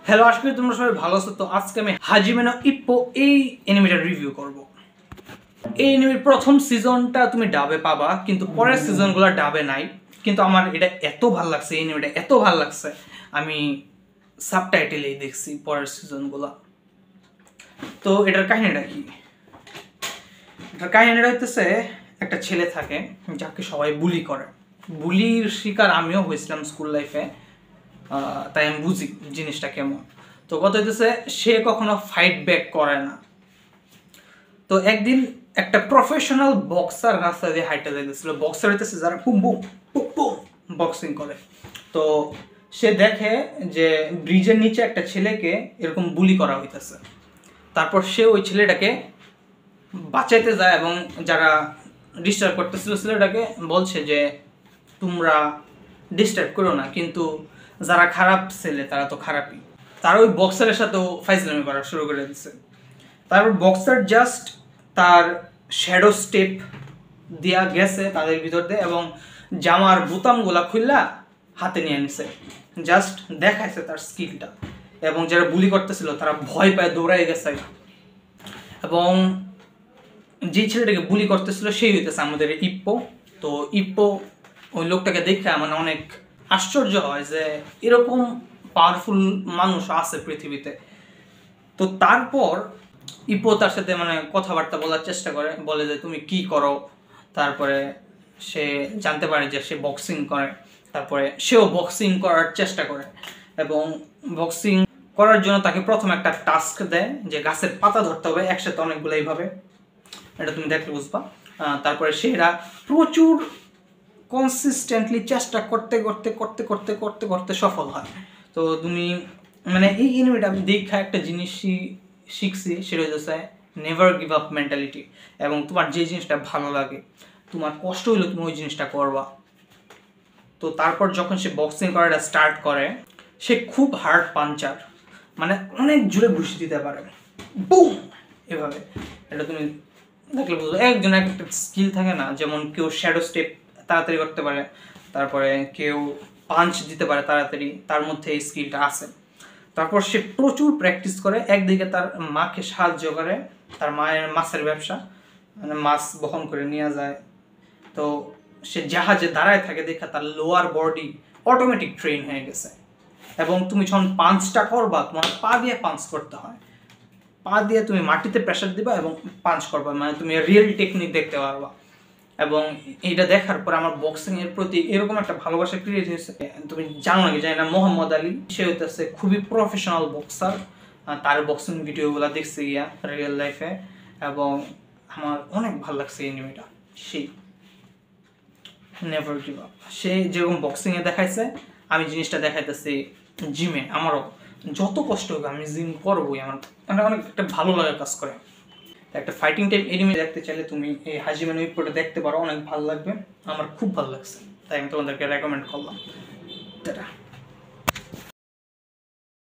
Hello, আশা করি তোমরা সবাই ভালো আছো। তো আজকে আমি হাজিমে নো ইপ্পো এই এনিমেটার রিভিউ করব। এই এনিমের প্রথম সিজনটা তুমি ডাবে পাবা, কিন্তু পরের সিজনগুলো ডাবে নাই। কিন্তু আমার এটা এত ভালো লাগছে, এই এনিমেটা এত ভালো লাগছে, আমি সাবটাইটেলেই দেখছি পরের সিজনগুলো। তো এটার কাহিনীটা কি? এটার কাহিনীটা হইতেছে, একটা ছেলে থাকে যাকে সবাই বুলি করে। বুলির শিকার আমিও হয়েছিলাম স্কুল লাইফে, তাই আমি বুঝি জিনিসটা কেমন। তো কথা হইতেছে, সে কখনো ফাইট ব্যাক করে না। তো একদিন একটা প্রফেশনাল বক্সার রাস্তা দিয়ে হাইটে যাইতেছিল। বক্সার হইতেছে যারা boom boom boom boom boxing করে। তো সে দেখে যে ব্রিজের নিচে একটা ছেলেকে এরকম বুলি করা হইতেছে। তারপর সে ওই ছেলেটাকে বাঁচাইতে যায় এবং যারা ডিস্টার্ব করতেছিল ছেলেটাকে বলছে যে তোমরা ডিস্টার্ব করো না, কিন্তু যারা খারাপ ছেলে তারা তো খারাপই। তারা ওই বক্সারের সাথেও ফাইজলামি করা শুরু করে দিচ্ছে। তারপর বক্সার জাস্ট তার শ্যাডো স্টেপ দেওয়া গেছে তাদের ভিতর দিয়ে এবং জামার বোতামগুলা খুললা হাতে নিয়ে নিছে, জাস্ট দেখাইছে তার স্কিলটা। এবং যারা বুলি করতেছিল তারা ভয় পায় দৌড়াই গেছে। এবং যে ছেলেটাকে বুলি করতেছিল সেই হইতেছে আমাদের ইপ্পো। তো ইপ্পো ওই লোকটাকে দেখে মানে অনেক আশ্চর্য হয় যে এরকম পাওয়ারফুল মানুষ আছে পৃথিবীতে। তো তারপর ইপ্পো তার সাথে মানে কথাবার্তা বলার চেষ্টা করে, বলে যে তুমি কি করো। তারপরে সে জানতে পারে যে সে বক্সিং করে। তারপরে সেও বক্সিং করার চেষ্টা করে এবং বক্সিং করার জন্য তাকে প্রথম একটা টাস্ক দেয় যে গাছের পাতা ধরতে হবে একসাথে অনেকগুলো এইভাবে। এটা তুমি দেখলে বুঝবা। তারপরে সেরা প্রচুর কনসিস্টেন্টলি চেষ্টা করতে করতে করতে করতে করতে করতে সফল হয়। তো তুমি মানে এই এনিমেটা আমি দেখা একটা জিনিসই শিখছি, সেটা হচ্ছে নেভার গিভ আপ মেন্টালিটি। এবং তোমার যে জিনিসটা ভালো লাগে, তোমার কষ্ট হইলে তুমি ওই জিনিসটা করবা। তো তারপর যখন সে বক্সিং করাটা স্টার্ট করে, সে খুব হার্ড পাঞ্চার, মানে অনেক জোরে ঘুষি দিতে পারে, বুম এভাবে। এটা তুমি দেখলে বুঝলো। একজন একটা স্কিল থাকে না, যেমন কেউ শ্যাডো স্টেপ তাড়াতাড়ি করতে পারে, তারপরে কেউ পাঞ্চ দিতে পারে তাড়াতাড়ি, তার মধ্যে এই স্কিলটা আছে। তারপর সে প্রচুর প্র্যাকটিস করে। একদিকে তার মাকে সাহায্য করে, তার মায়ের মাছের ব্যবসা, মানে মাছ বহন করে নিয়ে যায়। তো সে জাহাজে দাঁড়ায় থাকে দেখা তার লোয়ার বডি অটোমেটিক ট্রেন হয়ে গেছে। এবং তুমি যখন পাঞ্চটা করবা, তোমার পা দিয়ে পাঞ্চ করতে হয়, পা দিয়ে তুমি মাটিতে প্রেসার দিবা এবং পাঞ্চ করবা, মানে তুমি রিয়েল টেকনিক দেখতে পারবা। এবং এইটা দেখার পর আমার বক্সিং এর প্রতি এরকম একটা ভালোবাসা ক্রিয়েট হয়েছে। তুমি জানো নাকি জানি না, মোহাম্মদ আলী, সে হইতেছে খুবই প্রফেশনাল বক্সার। তার বক্সিং ভিডিওগুলো দেখছি গিয়া রিয়েল লাইফে, এবং আমার অনেক ভালো লাগছে এই এনিমেটা। সেই নেভার গিভ আপ, সে যেরকম বক্সিং এ দেখাইছে আমি জিনিসটা দেখাইতেছি জিমে। আমারও যত কষ্ট হোক আমি জিম করবোই, আমার মানে অনেক একটা ভালো লাগা কাজ করে। একটা ফাইটিং টাইপ এনিমে দেখতে চাইলে তুমি এই হাজিমে নো ইপ্পোটা দেখতে পারো, অনেক ভালো লাগবে। আমার খুব ভালো লাগছে, তাই আমি তোমাদেরকে রেকমেন্ড করলাম।